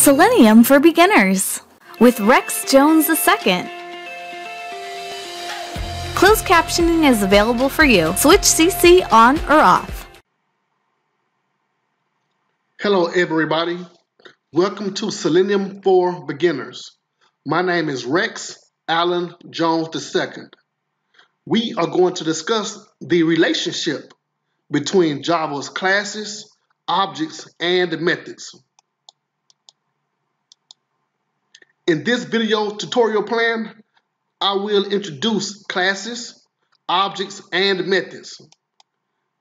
Selenium for Beginners with Rex Jones II. Closed captioning is available for you. Switch CC on or off. Hello everybody. Welcome to Selenium for Beginners. My name is Rex Allen Jones II. We are going to discuss the relationship between Java's classes, objects, and methods. In this video tutorial plan, I will introduce classes, objects, and methods,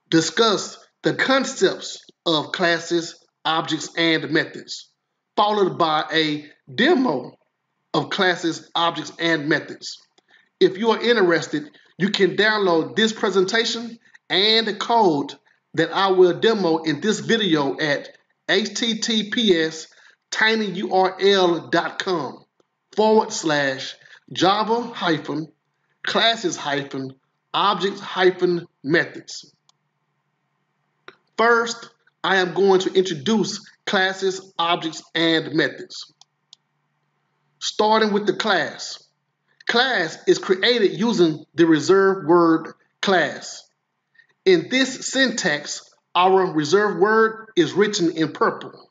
discuss the concepts of classes, objects, and methods, followed by a demo of classes, objects, and methods. If you are interested, you can download this presentation and the code that I will demo in this video at https://java-classes-objects-methods. First, I am going to introduce classes, objects, and methods. Starting with the class. Class is created using the reserved word class. In this syntax, our reserved word is written in purple.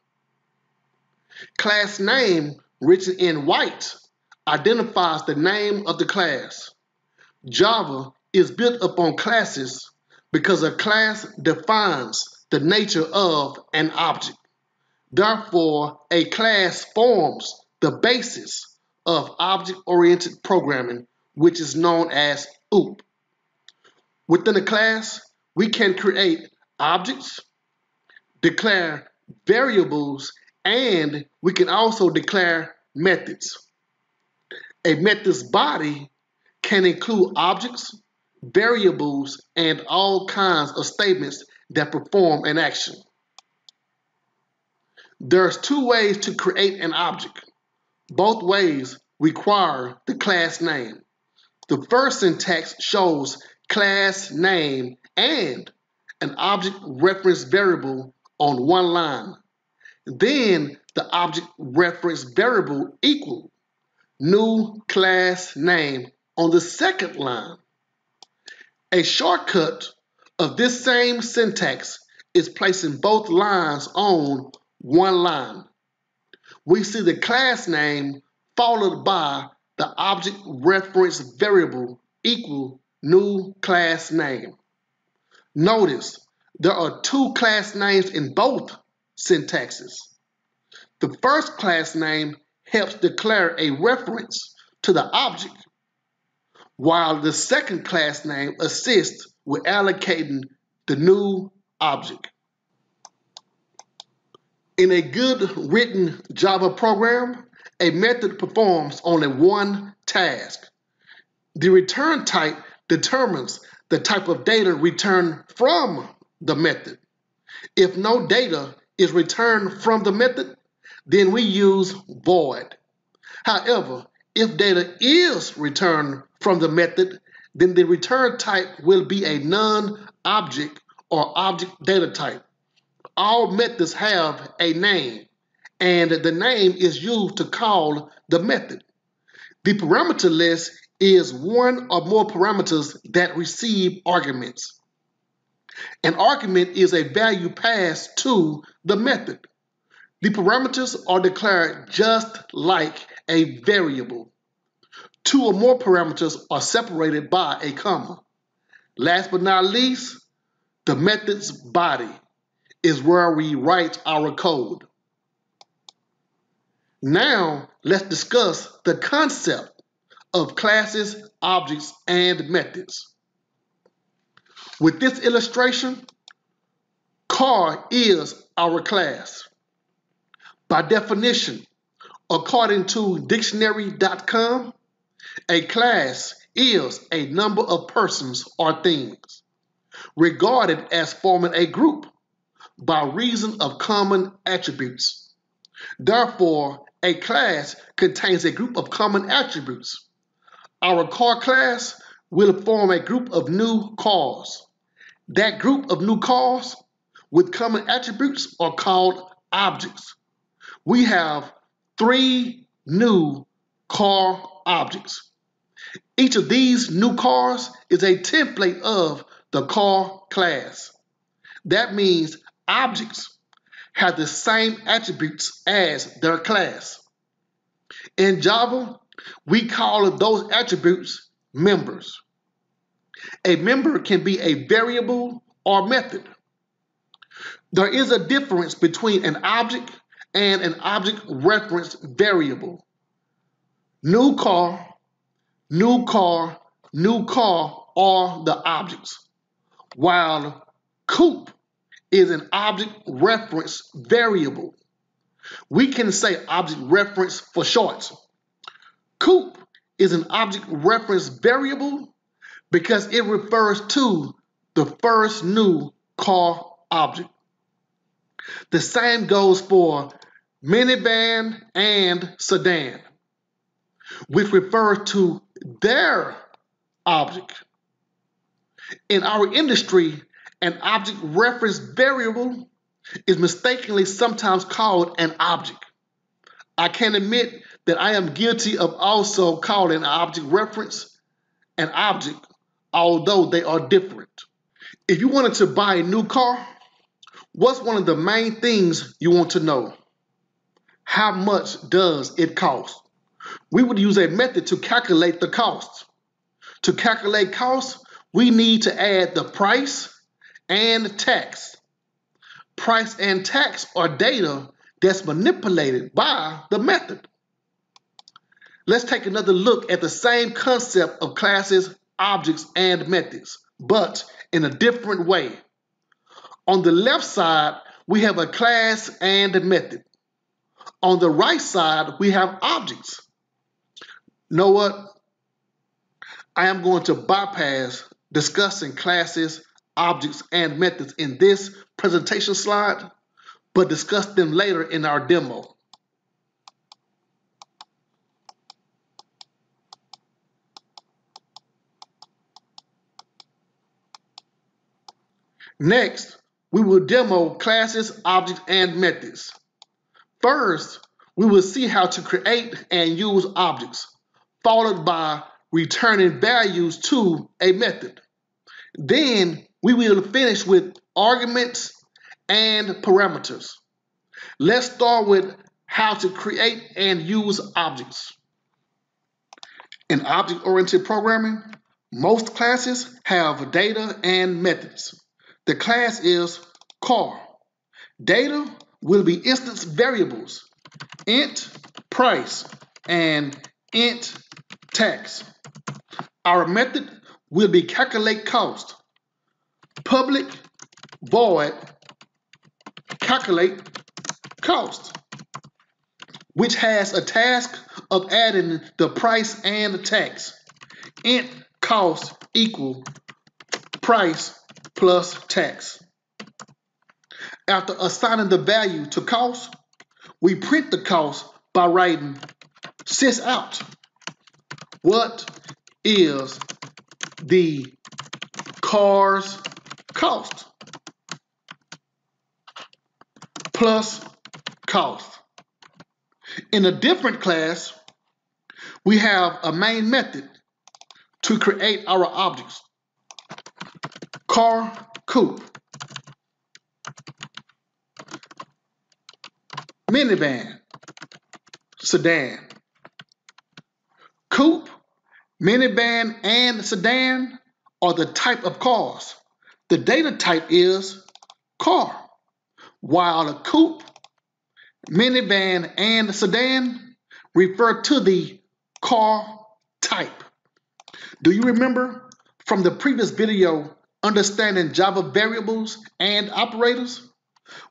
Class name, written in white, identifies the name of the class. Java is built upon classes because a class defines the nature of an object. Therefore, a class forms the basis of object-oriented programming, which is known as OOP. Within a class, we can create objects, declare variables, and we can also declare methods. A method's body can include objects, variables, and all kinds of statements that perform an action. There's two ways to create an object. Both ways require the class name. The first syntax shows class name and an object reference variable on one line. Then the object reference variable equal new class name on the second line. A shortcut of this same syntax is placing both lines on one line. We see the class name followed by the object reference variable equal new class name. Notice there are two class names in both syntaxes. The first class name helps declare a reference to the object, while the second class name assists with allocating the new object. In a good written Java program, a method performs only one task. The return type determines the type of data returned from the method. If no data is returned from the method, then we use void. However, if data is returned from the method, then the return type will be a non-object or object data type. All methods have a name, and the name is used to call the method. The parameter list is one or more parameters that receive arguments. An argument is a value passed to the method. The parameters are declared just like a variable. Two or more parameters are separated by a comma. Last but not least, the method's body is where we write our code. Now, let's discuss the concept of classes, objects, and methods. With this illustration, car is our class. By definition, according to dictionary.com, a class is a number of persons or things regarded as forming a group by reason of common attributes. Therefore, a class contains a group of common attributes. Our car class will form a group of new cars. That group of new cars with common attributes are called objects. We have 3 new car objects. Each of these new cars is a template of the car class. That means objects have the same attributes as their class. In Java, we call those attributes members. A member can be a variable or method. There is a difference between an object and an object reference variable. New car, new car, new car are the objects, while coupe is an object reference variable. We can say object reference for short. Coupe is an object reference variable because it refers to the first new car object. The same goes for minivan and sedan, which refers to their object. In our industry, an object reference variable is mistakenly sometimes called an object. I can admit that I am guilty of also calling an object reference an object, although they are different. If you wanted to buy a new car, what's one of the main things you want to know? How much does it cost? We would use a method to calculate the cost. To calculate cost, we need to add the price and tax. Price and tax are data that's manipulated by the method. Let's take another look at the same concept of classes, objects, and methods, but in a different way. On the left side, we have a class and a method. On the right side, we have objects. Know what? I am going to bypass discussing classes, objects, and methods in this presentation slide, but discuss them later in our demo. Next, we will demo classes, objects, and methods. First, we will see how to create and use objects, followed by returning values to a method. Then we will finish with arguments and parameters. Let's start with how to create and use objects. In object-oriented programming, most classes have data and methods. The class is car. Data will be instance variables, int price and int tax. Our method will be calculate cost. Public void calculate cost, which has a task of adding the price and the tax. Int cost equal price plus tax. After assigning the value to cost, we print the cost by writing sysout. What is the car's cost plus cost? In a different class, we have a main method to create our objects. Car coupe, minivan, sedan. Coupe, minivan, and sedan are the type of cars. The data type is car, while a coupe, minivan, and sedan refer to the car type. Do you remember from the previous video, understanding Java variables and operators?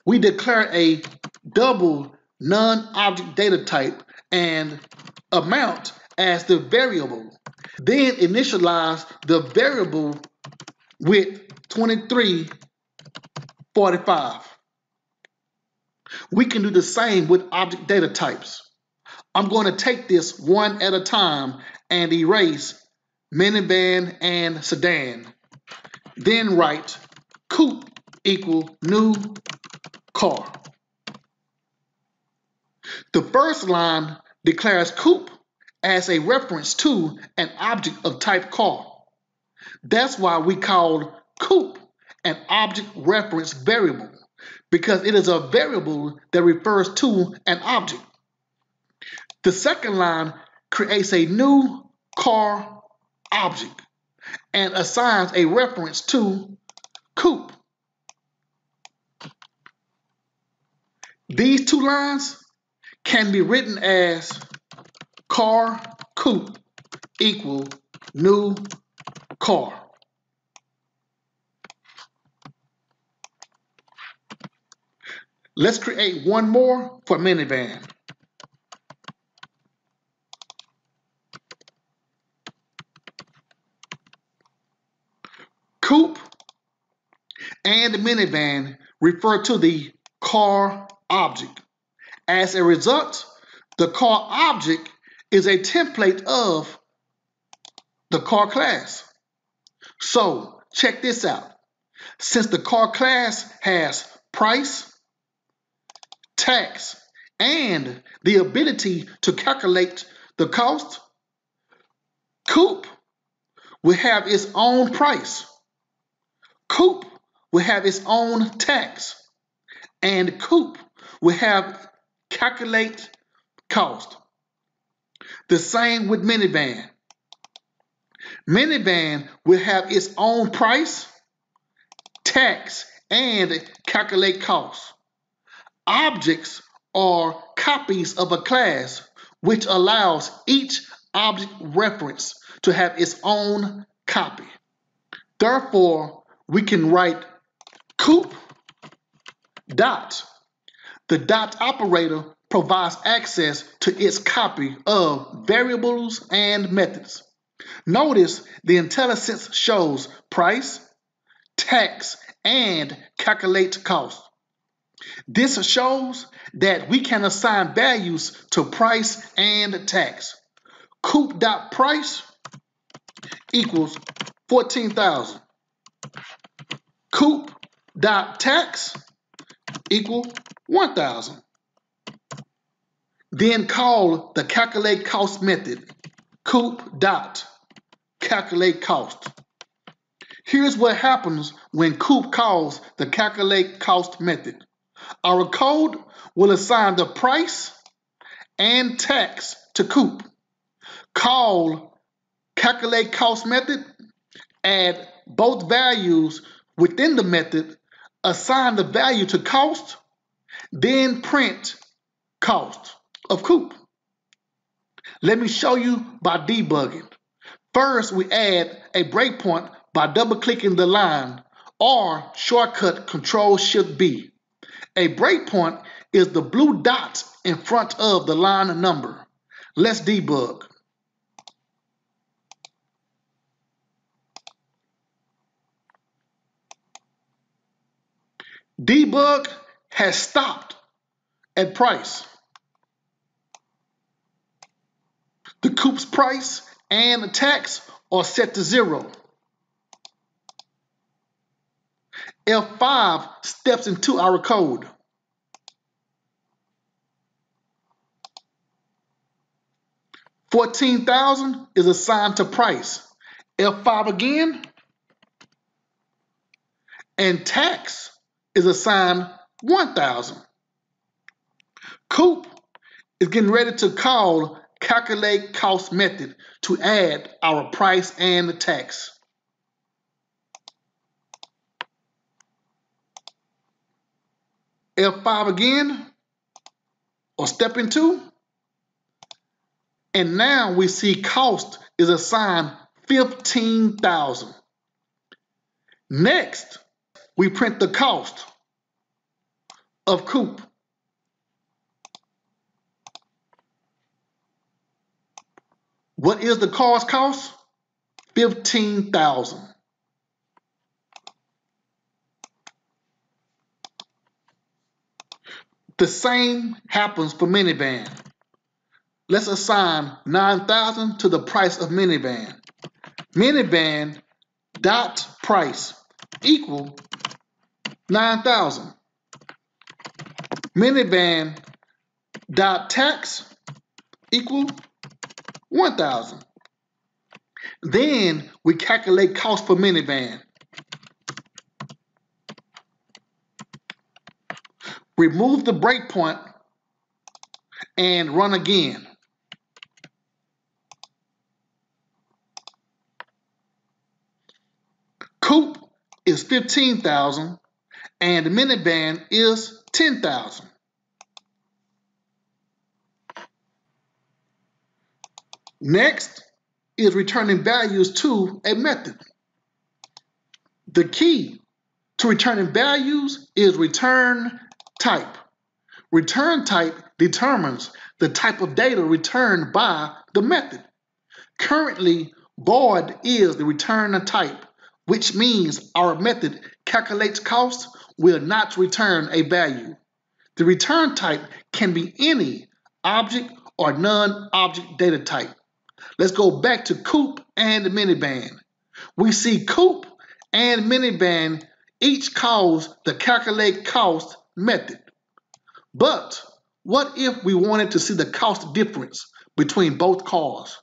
We declare a double non-object data type and amount as the variable, then initialize the variable with 2345. We can do the same with object data types. I'm going to take this one at a time and erase minivan and sedan. Then write coupe equal new car. The first line declares coupe as a reference to an object of type car. That's why we call coupe an object reference variable, because it is a variable that refers to an object. The second line creates a new car object and assigns a reference to coupe. These two lines can be written as car coupe equal new car. Let's create one more for minivan. Coupe and minivan refer to the car object. As a result, the car object is a template of the car class. So check this out. Since the car class has price, tax, and the ability to calculate the cost, coupe will have its own price. Coupe will have its own tax, and coupe will have calculate cost. The same with minivan. Minivan will have its own price, tax, and calculate cost. Objects are copies of a class, which allows each object reference to have its own copy. Therefore, we can write coupe dot. The dot operator provides access to its copy of variables and methods. Notice the IntelliSense shows price, tax, and calculate cost. This shows that we can assign values to price and tax. Coupe.price equals 14,000. Coupe.tax equal 1,000. Then call the calculate cost method, coupe.calculate cost. Here's what happens when coupe calls the calculate cost method. Our code will assign the price and tax to coupe. Call calculate cost method, add both values within the method, assign the value to cost, then print cost of coupe. Let me show you by debugging. First, we add a breakpoint by double-clicking the line or shortcut Control-Shift-B. A breakpoint is the blue dot in front of the line number. Let's debug. Debug has stopped at price. The coupe's price and tax are set to 0. F5 steps into our code. $14,000 is assigned to price. F5 again. And tax is assigned 1,000. Coupe is getting ready to call calculate cost method to add our price and tax. F5 again, or step into, and now we see cost is assigned 15,000. Next, we print the cost of coupe. What is the car's cost? 15,000. The same happens for minivan. Let's assign 9,000 to the price of minivan. Minivan dot price equal 9,000. Minivan dot tax equal 1,000. Then we calculate cost for minivan. Remove the breakpoint and run again. Coupe is 15,000 and the minivan is 10,000. Next is returning values to a method. The key to returning values is return type. Return type determines the type of data returned by the method. Currently, void is the return type, which means our method calculates cost will not return a value. The return type can be any object or non-object data type. Let's go back to coupe and minivan. We see coupe and minivan each calls the calculate cost method. But what if we wanted to see the cost difference between both cars?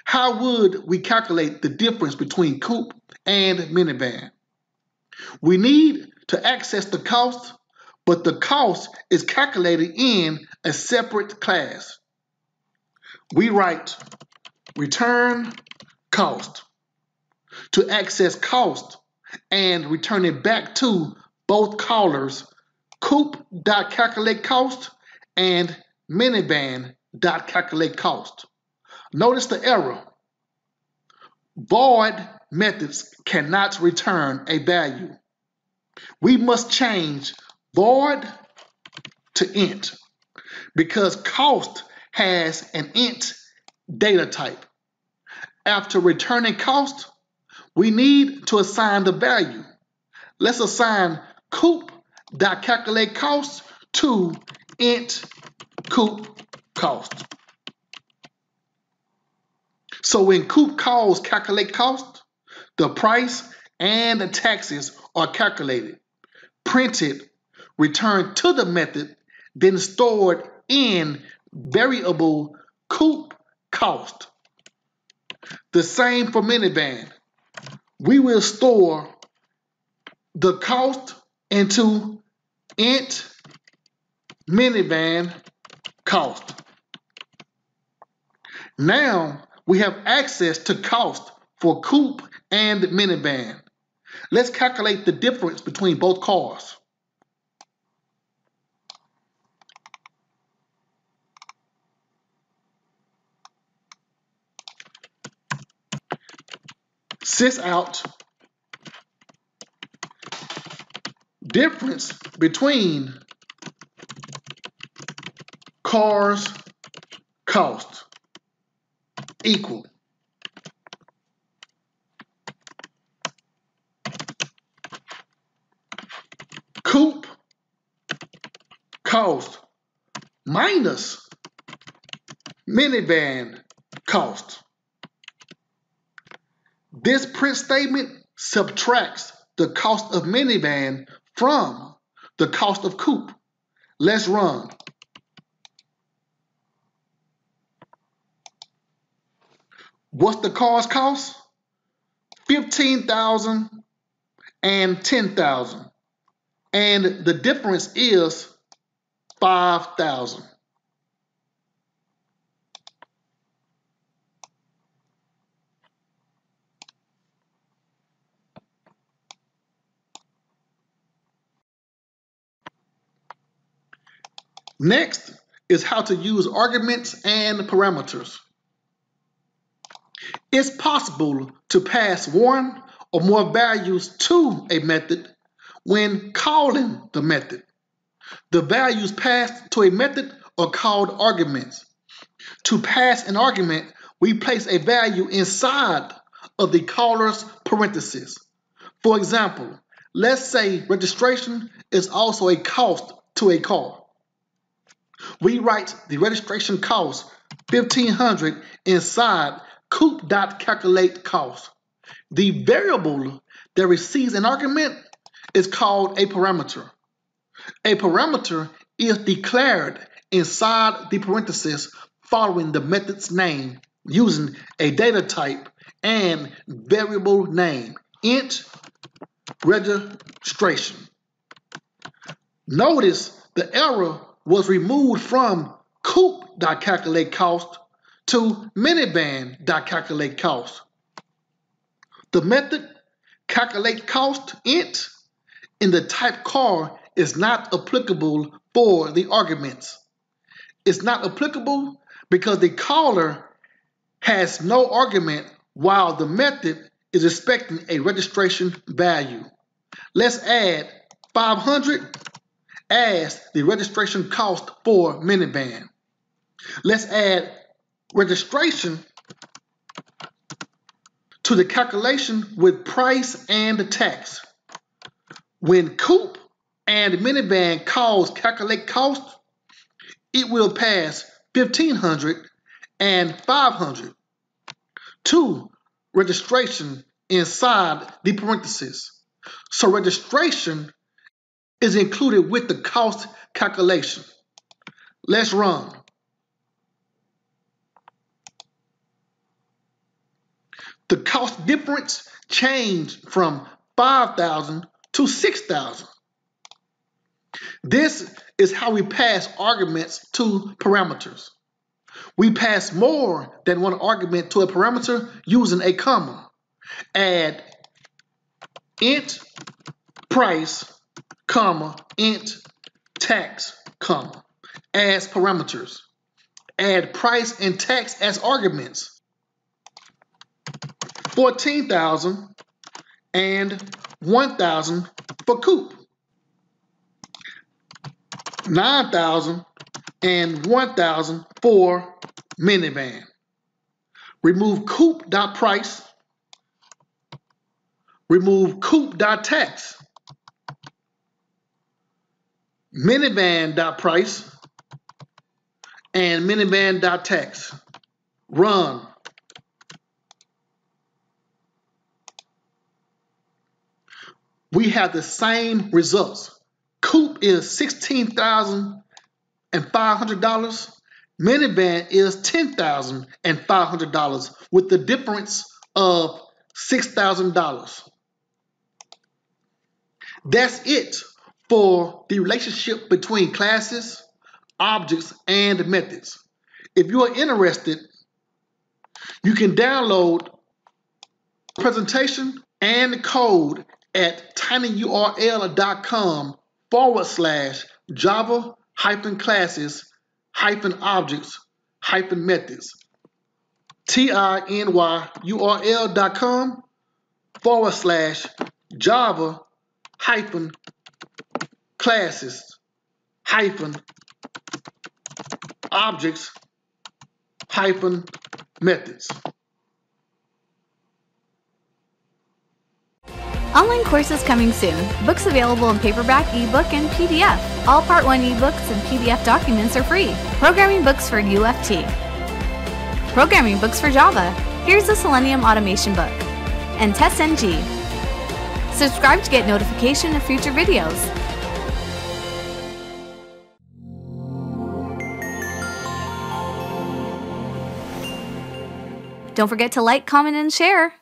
How would we calculate the difference between coupe and minivan? We need to access the cost, but the cost is calculated in a separate class. We write return cost to access cost and return it back to both callers coupe.calculateCost and minivan.calculateCost. Notice the error. Void methods cannot return a value. We must change void to int because cost has an int data type. After returning cost, we need to assign the value. Let's assign coupe.calculateCost to int coupe cost. So when coupe calls calculate cost, the price and the taxes are calculated, printed, returned to the method, then stored in variable coupe cost. The same for minivan. We will store the cost into int minivan cost. Now we have access to cost for coupe and minivan. Let's calculate the difference between both cars. Sysout difference between cars cost equal coupe cost minus minivan cost. This print statement subtracts the cost of minivan from the cost of coupe. Let's run. What's the car's cost? 15,000 and 10,000. And the difference is 5,000. Next is how to use arguments and parameters. It's possible to pass one or more values to a method when calling the method. The values passed to a method are called arguments. To pass an argument, we place a value inside of the caller's parentheses. For example, let's say registration is also a cost to a car. We write the registration cost 1,500 inside coupe.calculateCost. The variable that receives an argument is called a parameter. A parameter is declared inside the parentheses following the method's name using a data type and variable name, int registration. Notice the error was removed from coop.calculateCost to minivan.calculateCost. The method calculateCost int in the type car is not applicable for the arguments. It's not applicable because the caller has no argument while the method is expecting a registration value. Let's add 500 as the registration cost for minivan. Let's add registration to the calculation with price and tax. When coop and minivan calls calculate cost, it will pass 1,500 and 500 to registration inside the parentheses. So registration is included with the cost calculation. Let's run. The cost difference changed from 5,000 to 6,000. This is how we pass arguments to parameters. We pass more than one argument to a parameter using a comma. Add int price, comma, int tax, comma, as parameters. Add price and tax as arguments. 14,000 and 1,000 for coop. 9,000 and 1,000 for minivan. Remove coop.price. Remove coop.tax. Minivan.price and minivan.tax. Run. We have the same results. Coop is $16,500. Minivan is $10,500 with the difference of $6,000. That's it for the relationship between classes, objects, and methods. If you are interested, you can download the presentation and code at tinyurl.com/java-classes-objects-methods. tinyurl.com/java-classes-objects-methods. Online courses coming soon. Books available in paperback, ebook, and PDF. All Part 1 ebooks and PDF documents are free. Programming books for UFT. Programming books for Java. Here's the Selenium automation book. And TestNG. Subscribe to get notification of future videos. Don't forget to like, comment, and share.